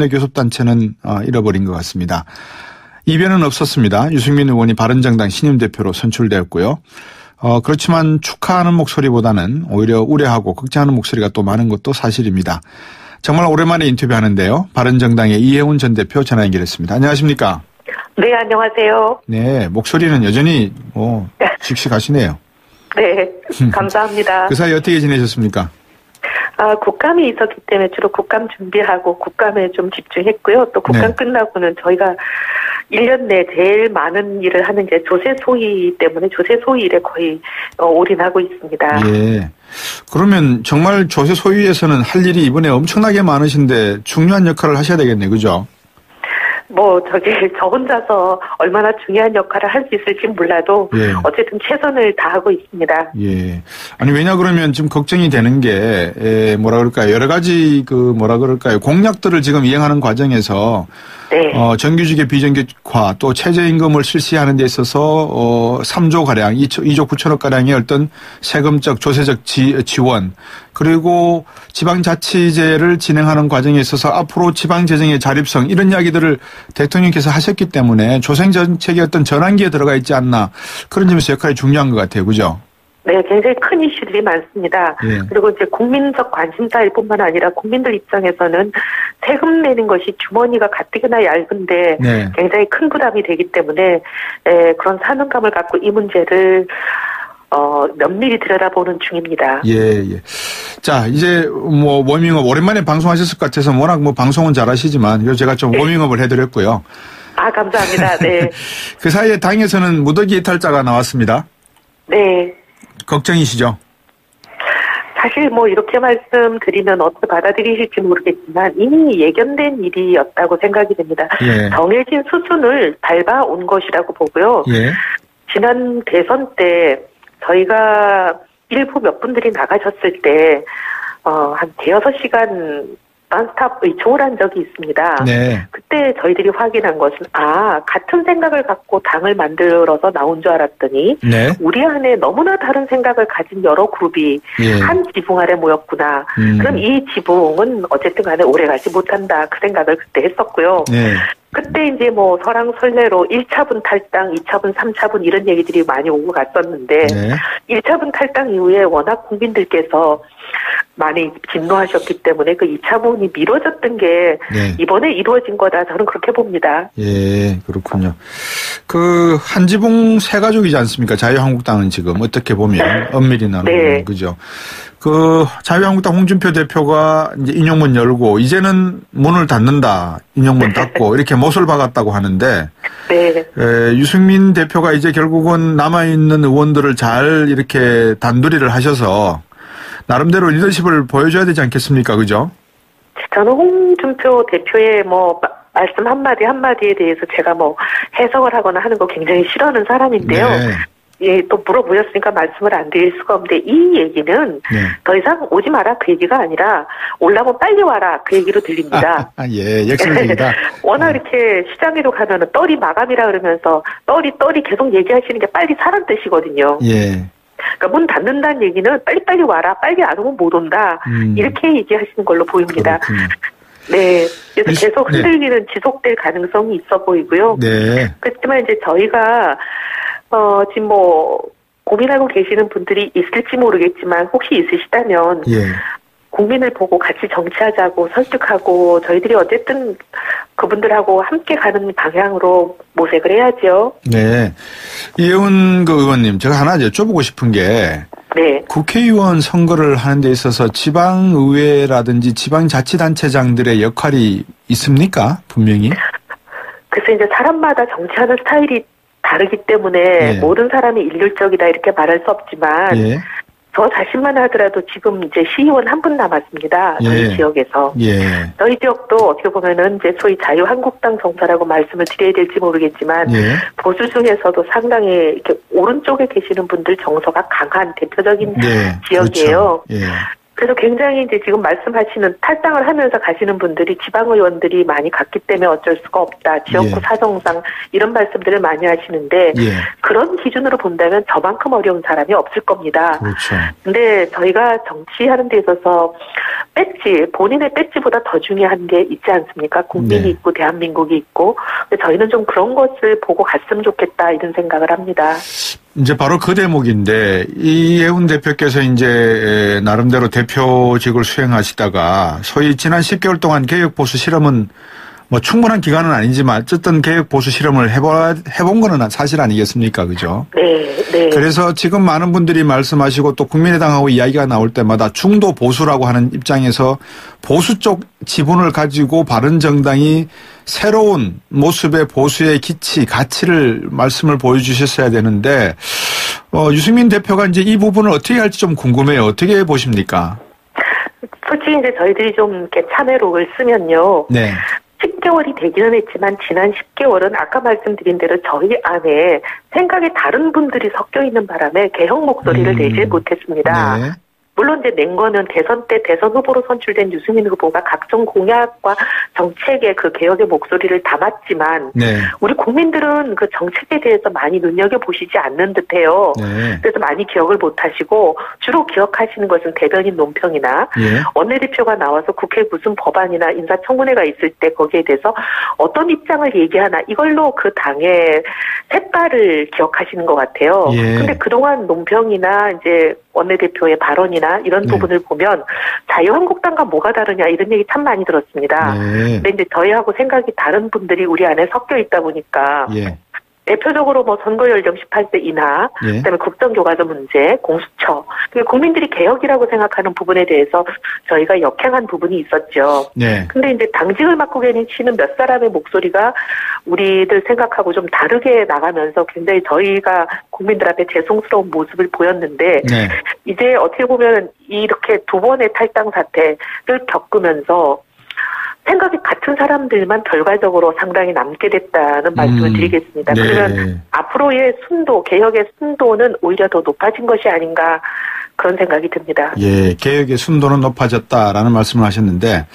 교섭단체는 잃어버린 것 같습니다. 이변은 없었습니다. 유승민 의원이 바른정당 신임 대표로 선출되었고요. 그렇지만 축하하는 목소리보다는 오히려 우려하고 걱정하는 목소리가 또 많은 것도 사실입니다. 정말 오랜만에 인터뷰하는데요. 바른정당의 이해훈 전 대표 전화 연결했습니다. 안녕하십니까? 네, 안녕하세요. 네, 목소리는 여전히 씩씩하시네요. 네, 감사합니다. 그 사이 어떻게 지내셨습니까? 국감이 있었기 때문에 주로 국감 준비하고 국감에 좀 집중했고요. 또 국감 끝나고는 저희가 1년 내 제일 많은 일을 하는 게 조세 소위 때문에 조세 소위 일에 거의 올인하고 있습니다. 예. 그러면 정말 조세 소위에서는 할 일이 이번에 엄청나게 많으신데 중요한 역할을 하셔야 되겠네요. 그죠? 저 혼자서 얼마나 중요한 역할을 할 수 있을지 몰라도 어쨌든 최선을 다하고 있습니다. 예. 아니, 왜냐 그러면 지금 걱정이 되는 게, 여러 가지 공약들을 지금 이행하는 과정에서 정규직의 비정규직화 또 최저임금을 실시하는 데 있어서 3조 가량, 2조 9천억 가량의 어떤 세금적 조세적 지원, 그리고 지방자치제를 진행하는 과정에 있어서 앞으로 지방재정의 자립성 이런 이야기들을 대통령께서 하셨기 때문에 조생정책의 어떤 전환기에 들어가 있지 않나, 그런 점에서 역할이 중요한 것 같아요. 그죠? 네, 굉장히 큰 이슈들이 많습니다. 그리고 이제 국민적 관심사일 뿐만 아니라 국민들 입장에서는 세금 내는 것이 주머니가 가뜩이나 얇은데 굉장히 큰 부담이 되기 때문에 그런 사명감을 갖고 이 문제를 면밀히 들여다보는 중입니다. 예. 자, 이제 워밍업 오랜만에 방송하셨을 것 같아서 워낙 방송은 잘하시지만 제가 좀 워밍업을 해드렸고요. 감사합니다. 네. 그 사이에 당에서는 무더기 이탈자가 나왔습니다. 네. 걱정이시죠? 사실 이렇게 말씀드리면 어떻게 받아들이실지 모르겠지만 이미 예견된 일이었다고 생각이 됩니다. 정해진 수순을 밟아온 것이라고 보고요. 지난 대선 때 저희가 일부 몇 분들이 나가셨을 때 한 대여섯 시간 non-stop 의총을 한 적이 있습니다. 그때 저희들이 확인한 것은 같은 생각을 갖고 당을 만들어서 나온 줄 알았더니 우리 안에 너무나 다른 생각을 가진 여러 그룹이 한 지붕 아래 모였구나. 그럼 이 지붕은 어쨌든 간에 오래가지 못한다. 그 생각을 그때 했었고요. 그때 이제 설랑설레로 1차분 탈당, 2차분, 3차분 이런 얘기들이 많이 오고 갔었는데 1차분 탈당 이후에 워낙 국민들께서 많이 진노하셨기 때문에 그 2차분이 미뤄졌던 게 이번에 이루어진 거다. 저는 그렇게 봅니다. 예, 그렇군요. 그 한지붕 세 가족이지 않습니까? 자유한국당은 지금 어떻게 보면 엄밀히 나누면 그죠? 그 자유한국당 홍준표 대표가 이제 인용문 열고 이제는 문을 닫는다, 인용문 닫고 이렇게 못을 박았다고 하는데 유승민 대표가 이제 결국은 남아있는 의원들을 잘 이렇게 단둘이를 하셔서 나름대로 리더십을 보여줘야 되지 않겠습니까? 그죠? 저는 홍준표 대표의 말씀 한마디에 대해서 제가 해석을 하거나 하는 거 굉장히 싫어하는 사람인데요. 또 물어보셨으니까 말씀을 안 드릴 수가 없는데 이 얘기는 더 이상 오지 마라 그 얘기가 아니라 올라오면 빨리 와라 그 얘기로 들립니다. 역설적이다. 워낙 이렇게 시장에도 가면은 떨이 마감이라 그러면서 떨이 계속 얘기하시는 게 빨리 사란 뜻이거든요. 그러니까 문 닫는다는 얘기는 빨리빨리 와라, 빨리 안 오면 못 온다. 이렇게 얘기하시는 걸로 보입니다. 그래서 계속 흔들리는 지속될 가능성이 있어 보이고요. 그렇지만 이제 저희가 지금 고민하고 계시는 분들이 있을지 모르겠지만 혹시 있으시다면 국민을 보고 같이 정치하자고 설득하고 저희들이 어쨌든 그분들하고 함께 가는 방향으로 모색을 해야죠. 이해훈 의원님, 제가 하나 여쭤보고 싶은 게 국회의원 선거를 하는 데 있어서 지방의회라든지 지방자치단체장들의 역할이 있습니까? 분명히. 그래서 이제 사람마다 정치하는 스타일이 다르기 때문에 모든 사람이 일률적이다 이렇게 말할 수 없지만 저 자신만 하더라도 지금 이제 시의원 한 분 남았습니다. 저희 지역에서. 저희 지역도 어떻게 보면은 이제 소위 자유한국당 정서라고 말씀을 드려야 될지 모르겠지만 보수 중에서도 상당히 이렇게 오른쪽에 계시는 분들 정서가 강한 대표적인 지역이에요. 그래서 굉장히 이제 지금 말씀하시는 탈당을 하면서 가시는 분들이 지방의원들이 많이 갔기 때문에 어쩔 수가 없다. 지역구 사정상 이런 말씀들을 많이 하시는데 그런 기준으로 본다면 저만큼 어려운 사람이 없을 겁니다. 그렇죠. 근데 저희가 정치하는 데 있어서 본인의 배지보다 더 중요한 게 있지 않습니까? 국민이 있고 대한민국이 있고. 근데 저희는 좀 그런 것을 보고 갔으면 좋겠다 이런 생각을 합니다. 이제 바로 그 대목인데 이혜훈 대표께서 이제 나름대로 대표직을 수행하시다가 소위 지난 10개월 동안 개혁 보수 실험은 뭐 충분한 기간은 아니지만 어쨌든 개혁 보수 실험을 해본 거는 사실 아니겠습니까? 그죠? 네. 그래서 지금 많은 분들이 말씀하시고 또 국민의당하고 이야기가 나올 때마다 중도 보수라고 하는 입장에서 보수 쪽 지분을 가지고 바른정당이 새로운 모습의 보수의 가치를 말씀을 보여주셨어야 되는데 유승민 대표가 이제 이 부분을 어떻게 할지 좀 궁금해요. 어떻게 보십니까? 솔직히 이제 저희들이 좀 이렇게 참여록을 쓰면요. 네. 10개월이 되기는 했지만 지난 10개월은 아까 말씀드린 대로 저희 안에 생각이 다른 분들이 섞여 있는 바람에 개혁 목소리를 내지 못했습니다. 네. 물론 이제 낸 거는 대선 때 대선 후보로 선출된 유승민 후보가 각종 공약과 정책의 그 개혁의 목소리를 담았지만 우리 국민들은 그 정책에 대해서 많이 눈여겨보시지 않는 듯해요. 그래서 많이 기억을 못하시고 주로 기억하시는 것은 대변인 논평이나 원내대표가 나와서 국회 무슨 법안이나 인사청문회가 있을 때 거기에 대해서 어떤 입장을 얘기하나 이걸로 그 당의 색깔을 기억하시는 것 같아요. 근데 그동안 논평이나 이제 원내대표의 발언이나 이런 부분을 보면 자유한국당과 뭐가 다르냐 이런 얘기 참 많이 들었습니다. 근데 이제 저희하고 생각이 다른 분들이 우리 안에 섞여 있다 보니까 대표적으로 뭐 선거 연령 18세 이하, 그다음에 국정교과서 문제, 공수처, 국민들이 개혁이라고 생각하는 부분에 대해서 저희가 역행한 부분이 있었죠. 근데 이제 당직을 맡고 계시는 몇 사람의 목소리가 우리들 생각하고 좀 다르게 나가면서 굉장히 저희가 국민들 앞에 죄송스러운 모습을 보였는데 이제 어떻게 보면 이렇게 두 번의 탈당 사태를 겪으면서 생각이 같은 사람들만 결과적으로 상당히 남게 됐다는 말씀을 드리겠습니다. 그러면 앞으로의 순도, 개혁의 순도는 오히려 더 높아진 것이 아닌가 그런 생각이 듭니다. 개혁의 순도는 높아졌다라는 말씀을 하셨는데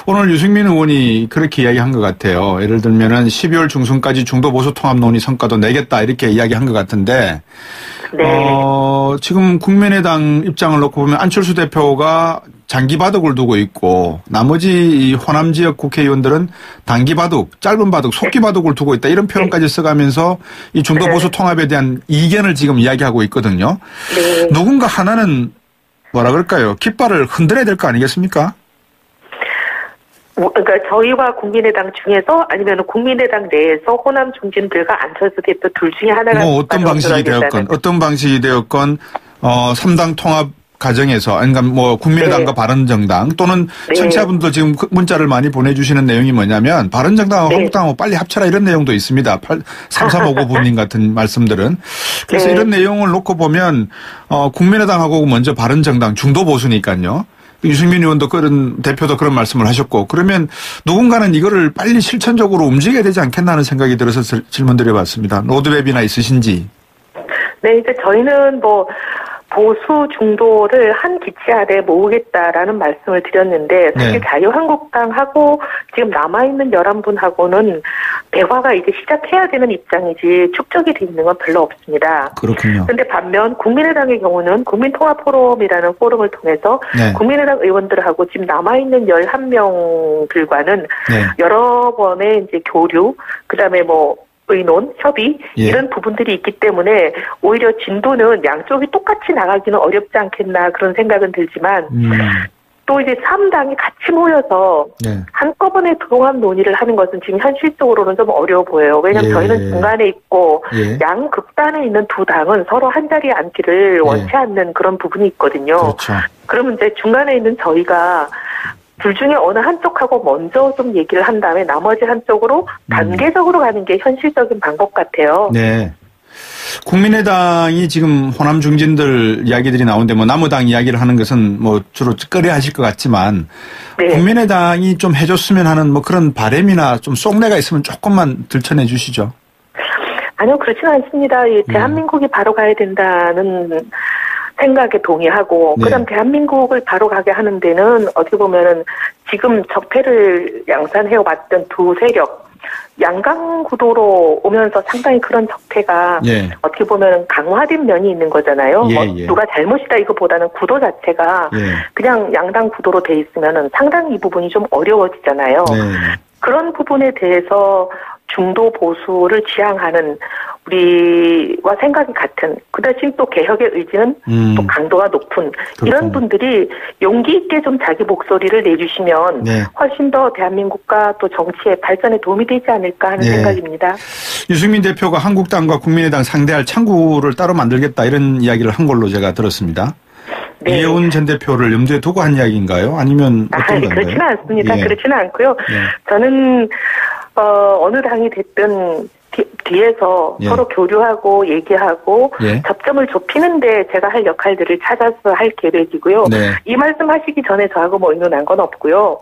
오늘 유승민 의원이 그렇게 이야기한 것 같아요. 예를 들면은 12월 중순까지 중도 보수 통합 논의 성과도 내겠다 이렇게 이야기한 것 같은데 지금 국민의당 입장을 놓고 보면 안철수 대표가 장기 바둑을 두고 있고 나머지 이 호남 지역 국회의원들은 단기 바둑, 짧은 바둑, 속기 바둑을 두고 있다 이런 표현까지 써가면서 이 중도 보수 통합에 대한 이견을 지금 이야기하고 있거든요. 누군가 하나는 뭐라 그럴까요? 깃발을 흔들어야 될 거 아니겠습니까? 그러니까 저희와 국민의당 중에서 아니면 국민의당 내에서 호남 중진들과 안철수 대표 둘 중에 하나가 어떤 방식이 되었건 3당 통합 과정에서 그러니까 뭐 국민의당과 바른정당 또는 청취자분도 지금 문자를 많이 보내주시는 내용이 뭐냐면 바른정당하고 한국당하고 빨리 합쳐라 이런 내용도 있습니다. 3359분님 같은 말씀들은. 그래서 이런 내용을 놓고 보면 국민의당하고 먼저 바른정당 중도 보수니까요. 유승민 의원도 대표도 그런 말씀을 하셨고 그러면 누군가는 이거를 빨리 실천적으로 움직여야 되지 않겠나 하는 생각이 들어서 질문 드려봤습니다. 로드맵이나 있으신지. 이제 저희는 보수 중도를 한 기치 아래 모으겠다라는 말씀을 드렸는데 사실 자유한국당하고 지금 남아있는 11분하고는 대화가 이제 시작해야 되는 입장이지 축적이 돼 있는 건 별로 없습니다. 그렇군요. 그런데 반면 국민의당의 경우는 국민통합포럼이라는 포럼을 통해서 국민의당 의원들하고 지금 남아있는 11명들과는 여러 번의 이제 교류, 그다음에 의논, 협의 이런 부분들이 있기 때문에 오히려 진도는 양쪽이 똑같이 나가기는 어렵지 않겠나 그런 생각은 들지만 또 이제 3당이 같이 모여서 한꺼번에 통합 논의를 하는 것은 지금 현실적으로는 좀 어려워 보여요. 왜냐하면 저희는 중간에 있고 양극단에 있는 두 당은 서로 한 자리에 앉기를 원치 않는 그런 부분이 있거든요. 그렇죠. 그러면 이제 중간에 있는 저희가 둘 중에 어느 한쪽하고 먼저 좀 얘기를 한 다음에 나머지 한쪽으로 단계적으로 가는 게 현실적인 방법 같아요. 국민의당이 지금 호남 중진들 이야기들이 나오는데 남의당 이야기를 하는 것은 주로 꺼려 하실 것 같지만 국민의당이 좀 해줬으면 하는 그런 바람이나 좀 속내가 있으면 조금만 들춰내 주시죠. 아니요, 그렇지는 않습니다. 대한민국이 바로 가야 된다는 생각에 동의하고 네. 그다음 대한민국을 바로 가게 하는 데는 어떻게 보면은 지금 적폐를 양산해왔던 두 세력 양강 구도로 오면서 상당히 그런 적폐가 예. 어떻게 보면 강화된 면이 있는 거잖아요. 예, 뭐 예. 누가 잘못이다 이거보다는 구도 자체가 예. 그냥 양당 구도로 돼 있으면은 상당히 이 부분이 좀 어려워지잖아요. 네. 그런 부분에 대해서 중도 보수를 지향하는 우리와 생각이 같은 그 대신 또 개혁의 의지는 또 강도가 높은 이런 분들이 용기 있게 좀 자기 목소리를 내주시면 네. 훨씬 더 대한민국과 또 정치의 발전에 도움이 되지 않을까 하는 네. 생각입니다. 유승민 대표가 한국당과 국민의당 상대할 창구를 따로 만들겠다 이런 이야기를 한 걸로 제가 들었습니다. 네. 이해운 전 대표를 염두에 두고 한 이야기인가요? 아니면 어떤 건가요? 그렇지는 않습니다. 예. 그렇지는 않고요. 예. 저는 어느 당이 됐든 뒤에서 예. 서로 교류하고 얘기하고 예. 접점을 좁히는데 제가 할 역할들을 찾아서 할 계획이고요. 네. 이 말씀하시기 전에 저하고 뭐 의논한 건 없고요.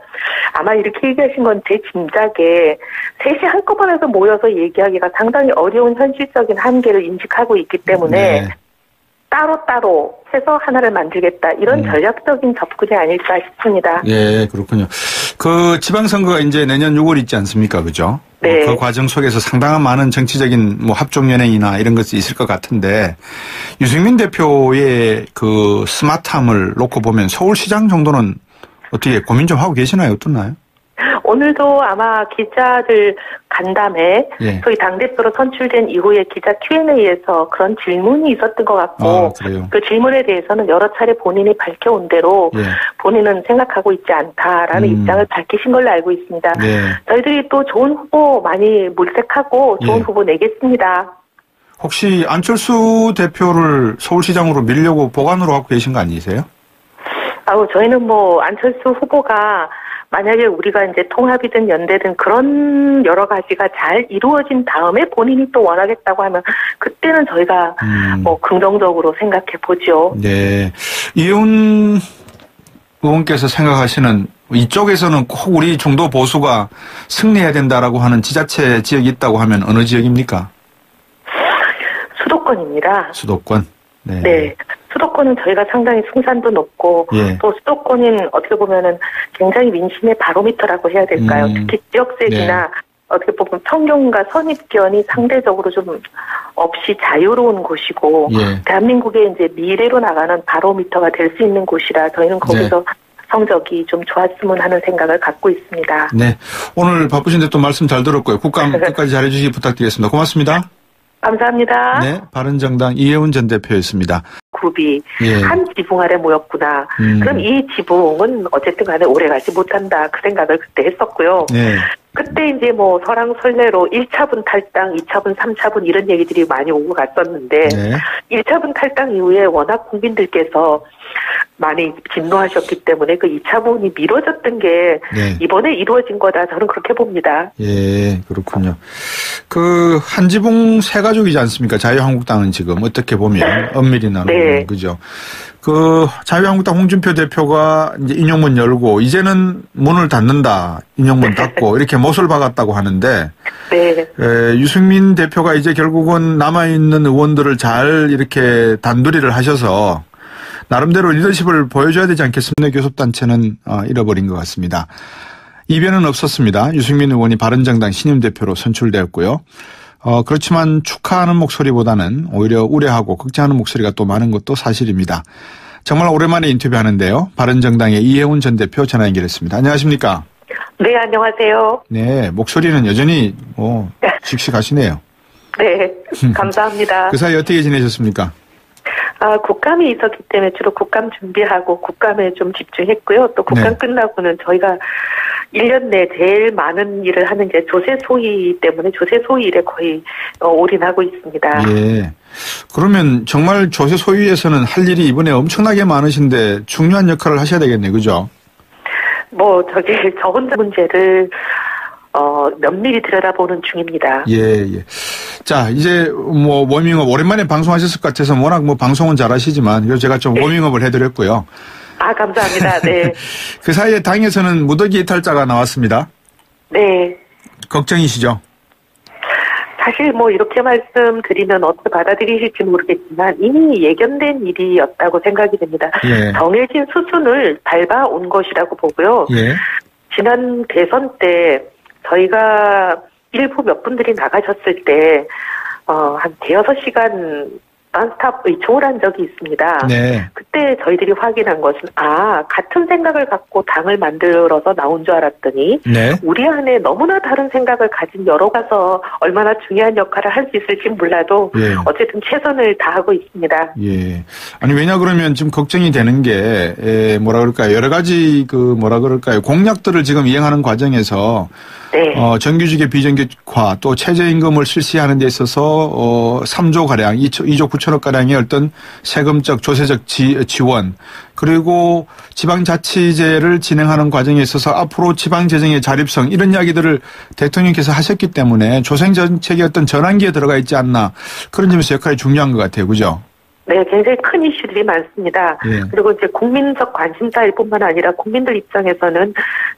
아마 이렇게 얘기하신 건 제 짐작에 셋이 한꺼번에 모여서 얘기하기가 상당히 어려운 현실적인 한계를 인식하고 있기 때문에 네. 따로따로 해서 하나를 만들겠다. 이런 전략적인 접근이 아닐까 싶습니다. 예, 그렇군요. 그 지방선거가 이제 내년 6월 있지 않습니까? 그죠? 네. 그 과정 속에서 상당한 많은 정치적인 뭐 합종연행이나 이런 것이 있을 것 같은데 유승민 대표의 그 스마트함을 놓고 보면 서울시장 정도는 어떻게 고민 좀 하고 계시나요? 어떻나요? 오늘도 아마 기자들 간담회, 예. 저희 당대표로 선출된 이후에 기자 Q&A에서 그런 질문이 있었던 것 같고, 그 질문에 대해서는 여러 차례 본인이 밝혀온 대로 예. 본인은 생각하고 있지 않다라는 입장을 밝히신 걸로 알고 있습니다. 네. 저희들이 또 좋은 후보 많이 물색하고 좋은 예. 후보 내겠습니다. 혹시 안철수 대표를 서울시장으로 밀려고 보관으로 하고 계신 거 아니세요? 저희는 뭐 안철수 후보가 만약에 우리가 이제 통합이든 연대든 그런 여러 가지가 잘 이루어진 다음에 본인이 또 원하겠다고 하면 그때는 저희가 뭐 긍정적으로 생각해 보죠. 네. 이해운 의원께서 생각하시는 이쪽에서는 꼭 우리 중도 보수가 승리해야 된다라고 하는 지자체 지역이 있다고 하면 어느 지역입니까? 수도권입니다. 수도권. 네. 네. 수도권은 저희가 상당히 승산도 높고 예. 또 수도권은 어떻게 보면은 굉장히 민심의 바로미터라고 해야 될까요? 특히 지역색이나 네. 어떻게 보면 평균과 선입견이 상대적으로 좀 없이 자유로운 곳이고 예. 대한민국의 이제 미래로 나가는 바로미터가 될 수 있는 곳이라 저희는 거기서 성적이 좀 좋았으면 하는 생각을 갖고 있습니다. 네. 오늘 바쁘신데 또 말씀 잘 들었고요. 국감 끝까지 잘해주시기 부탁드리겠습니다. 고맙습니다. 감사합니다. 네. 바른정당 이해운 전 대표였습니다. 룹이 예. 한 지붕 아래 모였구나. 그럼 이 지붕은 어쨌든 간에 오래가지 못한다. 그 생각을 그때 했었고요. 네. 그때 이제 뭐 설왕설래로 1차분 탈당, 2차분, 3차분 이런 얘기들이 많이 오고 갔었는데 네. 1차분 탈당 이후에 워낙 국민들께서 많이 진노하셨기 때문에 그 2차분이 미뤄졌던 게 네. 이번에 이루어진 거다. 저는 그렇게 봅니다. 예, 그렇군요. 그 한지붕 세 가족이지 않습니까? 자유한국당은 지금 어떻게 보면 엄밀히 나누면 네. 그죠? 그 자유한국당 홍준표 대표가 이제 인용문 열고 이제는 문을 닫는다, 인용문 닫고 이렇게 못을 박았다고 하는데 네. 유승민 대표가 이제 결국은 남아 있는 의원들을 잘 이렇게 단둘이를 하셔서 나름대로 리더십을 보여줘야 되지 않겠습니까? 교섭단체는 잃어버린 것 같습니다. 이변은 없었습니다. 유승민 의원이 바른정당 신임 대표로 선출되었고요. 그렇지만 축하하는 목소리보다는 오히려 우려하고 걱정하는 목소리가 또 많은 것도 사실입니다. 정말 오랜만에 인터뷰하는데요. 바른정당의 이해운 전 대표 전화 연결했습니다. 안녕하십니까? 네, 안녕하세요. 네, 목소리는 여전히 씩씩하시네요. 네, 감사합니다. 그 사이 어떻게 지내셨습니까? 국감이 있었기 때문에 주로 국감 준비하고 국감에 좀 집중했고요. 또 국감 끝나고는 저희가 1년 내 제일 많은 일을 하는 게 조세 소위 때문에 조세 소위 일에 거의 올인하고 있습니다. 예. 그러면 정말 조세 소위에서는 할 일이 이번에 엄청나게 많으신데 중요한 역할을 하셔야 되겠네요. 그죠? 저 혼자 문제를 면밀히 들여다보는 중입니다. 예. 자, 이제 워밍업 오랜만에 방송하셨을 것 같아서 워낙 방송은 잘하시지만 그래서 제가 좀 워밍업을 해드렸고요. 감사합니다. 네. 그 사이에 당에서는 무더기 이탈자가 나왔습니다. 네. 걱정이시죠? 사실 뭐 이렇게 말씀드리면 어떻게 받아들이실지 모르겠지만 이미 예견된 일이었다고 생각이 됩니다. 예. 정해진 수순을 밟아온 것이라고 보고요. 예. 지난 대선 때 저희가 일부 몇 분들이 나가셨을 때 한 대여섯 시간 non-stop 의총을 한 적이 있습니다. 네. 그때 저희들이 확인한 것은 같은 생각을 갖고 당을 만들어서 나온 줄 알았더니 네. 우리 안에 너무나 다른 생각을 가진 여러가서 얼마나 중요한 역할을 할 수 있을지 몰라도 예. 어쨌든 최선을 다하고 있습니다. 예. 아니 왜냐 그러면 지금 걱정이 되는 게 뭐라 그럴까요? 여러 가지 뭐라 그럴까요? 공약들을 지금 이행하는 과정에서 네. 정규직의 비정규직화 또 최저임금을 실시하는 데 있어서 3조 가량, 2조 9천억 가량의 어떤 세금적 조세적 지원 그리고 지방자치제를 진행하는 과정에 있어서 앞으로 지방재정의 자립성 이런 이야기들을 대통령께서 하셨기 때문에 조생정책의 어떤 전환기에 들어가 있지 않나 그런 점에서 역할이 중요한 것 같아요. 그죠? 네, 굉장히 큰 이슈들이 많습니다. 예. 그리고 이제 국민적 관심사일 뿐만 아니라 국민들 입장에서는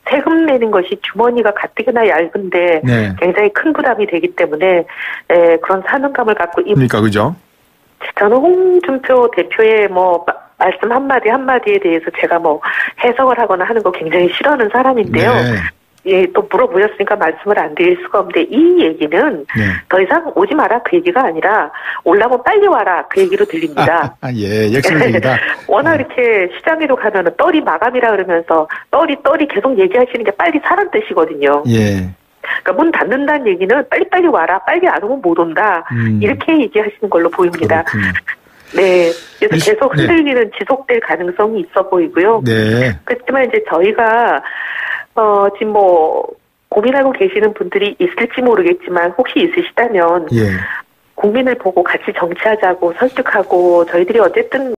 세금 내는 것이 주머니가 가뜩이나 얇은데 네. 굉장히 큰 부담이 되기 때문에 그런 사명감을 갖고 그러니까 그죠? 저는 홍준표 대표의 말씀 한마디에 대해서 제가 해석을 하거나 하는 거 굉장히 싫어하는 사람인데요. 네. 예, 또 물어보셨으니까 말씀을 안 드릴 수가 없는데 이 얘기는 네. 더 이상 오지 마라 그 얘기가 아니라 올라면 빨리 와라 그 얘기로 들립니다. 예, 역설적이다. 워낙 이렇게 시장에도 가면은 떨이 마감이라 그러면서 떨이 계속 얘기하시는 게 빨리 사란 뜻이거든요. 예. 그러니까 문 닫는다는 얘기는 빨리빨리 와라, 빨리 안 오면 못 온다 이렇게 얘기하시는 걸로 보입니다. 그렇군요. 네, 그래서 계속 흔들기는 지속될 가능성이 있어 보이고요. 네. 그렇지만 이제 저희가 지금 고민하고 계시는 분들이 있을지 모르겠지만 혹시 있으시다면 예. 국민을 보고 같이 정치하자고 설득하고 저희들이 어쨌든